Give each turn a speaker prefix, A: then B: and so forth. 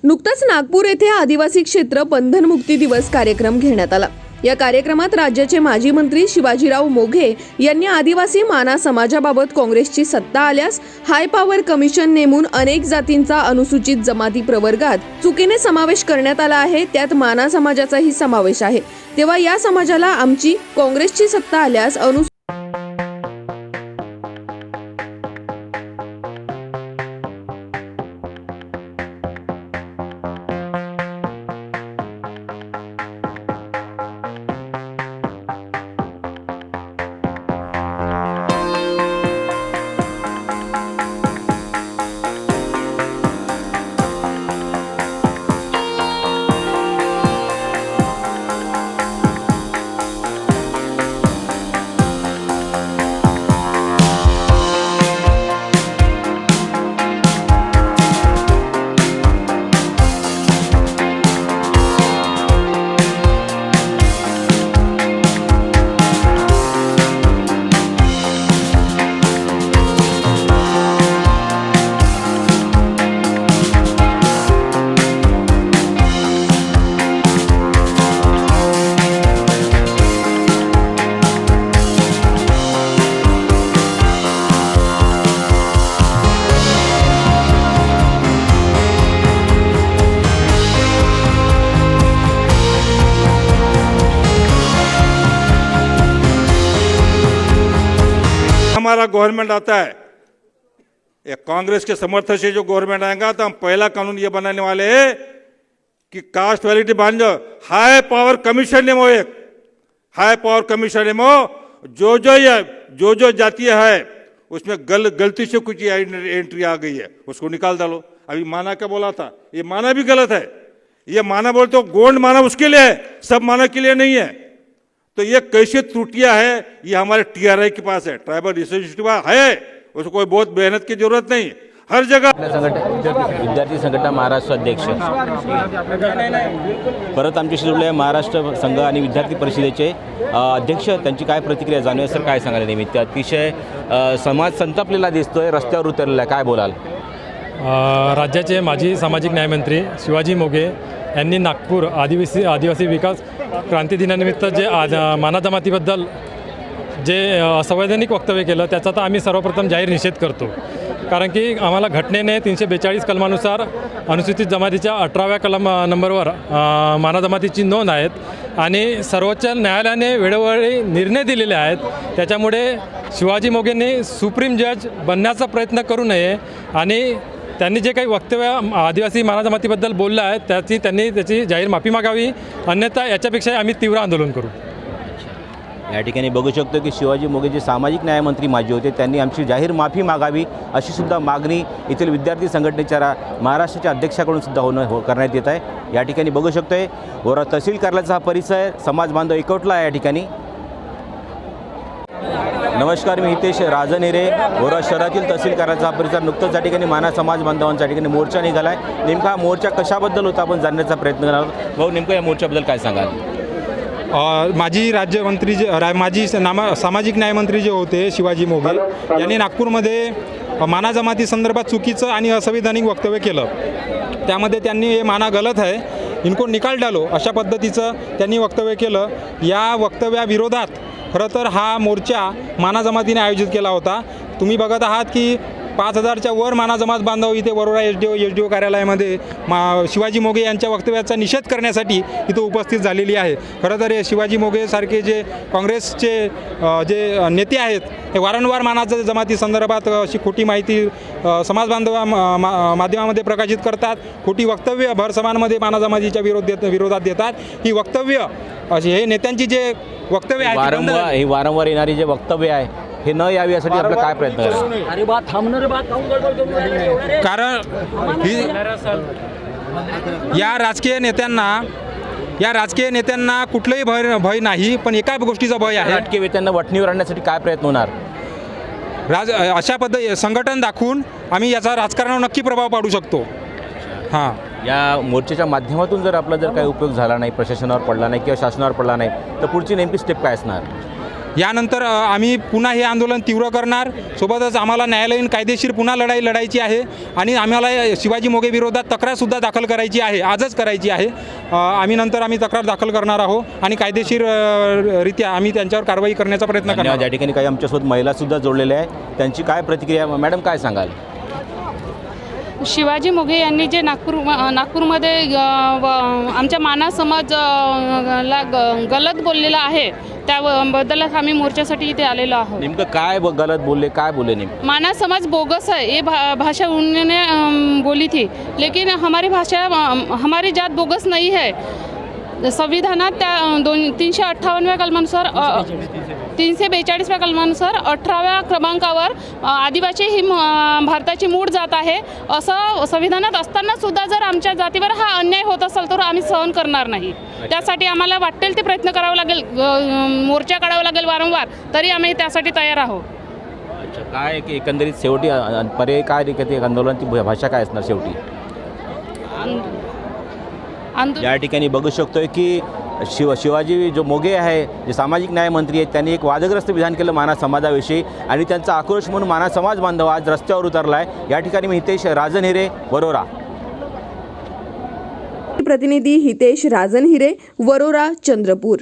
A: नुकताच नागपूर येथे आदिवासी क्षेत्र बंधनमुक्ती दिवस कार्यक्रम घेण्यात आला। या कार्यक्रमात राज्याचे माजी मंत्री शिवाजीराव मोघे यांनी आदिवासी माना समाजाबाबत काँग्रेसची सत्ता आल्यास हाय पॉवर कमिशन नेमून अनेक जातींचा अनुसूचित जमाती प्रवर्गात चुकीने समावेश करण्यात आला आहे, त्यात माना समाजाचाही समावेश आहे, तेव्हा या समाजाला आमची काँग्रेसची सत्ता आल्यास
B: हमारा गवर्नमेंट आता है, ये कांग्रेस के समर्थन से जो गवर्नमेंट आएगा तो हम पहला कानून ये बनाने वाले हैं कि कास्ट वैलिडिटी बांध हाई पावर कमीशन नेमो, एक हाई पावर कमीशन नेमो, जो जातीय है उसमें गलती से कुछ एंट्री आ गई है उसको निकाल डालो। अभी माना क्या बोला था, ये माना भी गलत है। ये माना बोलते तो गोंड माना उसके लिए है, सब माना के लिए नहीं है। तो ये कैसी त्रुटियां है, ये हमारे टीआरआई के पास है, ट्राइबल रिसोर्स है, उसको कोई बहुत मेहनत की जरूरत नहीं, हर जगह।
C: विद्यार्थी संघटना महाराष्ट्र अध्यक्ष परत आमच्याशी जोडले महाराष्ट्र संघ आणि विद्यार्थी परिषदेचे अध्यक्ष, त्यांची काय प्रतिक्रिया जाणूया सर, काय सांगायला निमित्त अतिशय समाज संतापलेला दिसतोय, रस्त्यावर उतरलेला, काय बोलाल?
D: राज्याचे माजी सामाजिक न्यायमंत्री शिवाजी मोघे यांनी नागपूर आदिवासी विकास क्रांती दिनानिमित्त जे माना जमातीबद्दल जे असंवैधानिक वक्तव्य केलं त्याचा तर आम्ही सर्वप्रथम जाहीर निषेध करतो, कारण की आम्हाला घटनेने 342 कलमानुसार अनुसूचित जमातीच्या 18व्या कलम नंबरवर माना जमातीची नोंद आहेत आणि सर्वोच्च न्यायालयाने वेळोवेळी निर्णय दिलेले आहेत। त्याच्यामुळे शिवाजी मोघेंनी सुप्रीम जज बनण्याचा प्रयत्न करू नये आणि त्यांनी जे काही वक्तव्य आदिवासी माना जमातीबद्दल बोललं आहे त्यांनी त्याची जाहीर माफी मागावी, अन्यथा याच्यापेक्षा आम्ही तीव्र आंदोलन करू।
C: या ठिकाणी बघू शकतो की शिवाजी मोघे जे सामाजिक न्यायमंत्री माजी होते त्यांनी आमची जाहीर माफी मागावी अशी सुद्धा मागणी येथील विद्यार्थी संघटनेच्या महाराष्ट्राच्या अध्यक्षाकडून सुद्धा करण्यात येत आहे। या ठिकाणी बघू शकतोय वोरा तहसील कार्यालयाचा हा परिसर, समाज बांधव एकवटला आहे या ठिकाणी। नमस्कार, मी हितेश राजनेरे, वोरा शहरातील तहसील कार्यालयाचा हा परिसर। नुकतंच या ठिकाणी माना समाज बांधवांच्या ठिकाणी मोर्चा निघाला आहे, नेमका हा मोर्चा कशाबद्दल होता आपण जाणण्याचा प्रयत्न करणार आहोत। भाऊ, नेमकं या मोर्चाबद्दल काय सांगाल?
E: माजी राज्यमंत्री माजी सामाजिक न्यायमंत्री जे होते शिवाजी मोघे यांनी नागपूरमध्ये माना जमाती संदर्भात चुकीचं आणि असंवैधानिक वक्तव्य केलं। त्यामध्ये त्यांनी हे माना गलत है, इनको निकाल डालो अशा पद्धतीचं त्यांनी वक्तव्य केलं। या वक्तव्याविरोधात खरं तर हा मोर्चा माना जमातीने आयोजित केला होता। तुम्ही बघत आहात की 5000च्या वर माना जमात बांधव इथे वरोरा एसडीओ कार्यालयामध्ये शिवाजी मोघे यांच्या वक्तव्याचा निषेध करण्यासाठी इथं उपस्थित झालेली आहे। खरं तर शिवाजी मोघे सारखे जे काँग्रेसचे जे नेते आहेत हे वारंवार माना जमाती संदर्भात अशी खोटी माहिती समाज बांधव माध्यमामध्ये प्रकाशित करतात, खोटी वक्तव्य भरसमानमध्ये माना जमातीच्या विरोधात देतात। ही वक्तव्य अशी हे नेत्यांची जे वक्तव्य आहे
C: वारंवार येणारी जे वक्तव्य आहे हे न यावी यासाठी आपलं काय प्रयत्न करायचं?
F: अरे बात थांबणार बात
E: कारण या राजकीय नेत्यांना कुठलंही भय नाही, पण एका गोष्टीचा भय आहे,
C: राजकीय नेत्यांना वठणीवर आणण्यासाठी काय प्रयत्न होणार?
E: अशा पद्धती संघटन दाखवून आम्ही याचा राजकारणावर नक्की प्रभाव पाडू शकतो। हां,
C: या मोर्चाच्या माध्यमातून जर आपला काही उपयोग झाला नाही, प्रशासनावर पडला नाही किंवा शासनावर पडला नाही, तर पुढची नेमकी स्टेप काय असणार?
E: यानंतर आम्ही पुन्हा हे आंदोलन तीव्र करणार. सोबतच आम्हाला न्यायालयीन कायदेशीर पुन्हा लढाई लढायची आहे आणि आम्हाला शिवाजी मोघे विरोधात तक्रारसुद्धा दाखल करायची आहे, आजच करायची आहे. आम्ही तक्रार दाखल करणार आहोत आणि कायदेशीर रित्या आम्ही त्यांच्यावर कारवाई करण्याचा प्रयत्न करणार
C: धन्यवाद. या ठिकाणी काही आमच्यासोबत महिलासुद्धा जोडलेल्या आहे, त्यांची काय प्रतिक्रिया मॅडम काय सांगाल?
F: शिवाजी मोघे यांनी जे नागपूरमध्ये आमच्या माना समाजला गलत बोललेलं आहे त्याबद्दल आम्ही मोर्चासाठी इथे आलेलो आहोत.
C: नेमकं काय गलत बोलले, काय बोलले नेमकं?
F: माना समाज बोगस है, ये भाषा उन्होंने बोली थी, लेकिन हमारी भाषा हमारी जात बोगस नहीं है. संविधानात त्या 358व्या कलमानुसार 342व्या कलमानुसार 18व्या क्रमांकावर आदिवासी ही भारताची मूळ जात आहे असं संविधानात असताना सुद्धा जर आमच्या जातीवर हा अन्याय होत असेल तर आम्ही सहन करणार नाही. त्यासाठी आम्हाला वाटेल ते प्रयत्न करावं लागेल, मोर्चा काढावा लागेल वारंवार, तरी आम्ही त्यासाठी तयार आहोत.
C: अच्छा, काय एकंदरीत शेवटी पर्याय काय देखील आंदोलनाची भाषा काय असणार शेवटी? या ठिकाणी बघू शकतोय की शिवाजी जो मोघे आहे, जे सामाजिक न्याय मंत्री आहेत, त्यांनी एक वादग्रस्त विधान केलं माना समाजाविषयी आणि त्यांचा आक्रोश म्हणून माना समाज बांधव आज रस्त्यावर उतरला आहे. या ठिकाणी मी हितेश राजनहिरे, वरोरा.
A: प्रतिनिधी हितेश राजनहिरे, वरोरा, चंद्रपूर.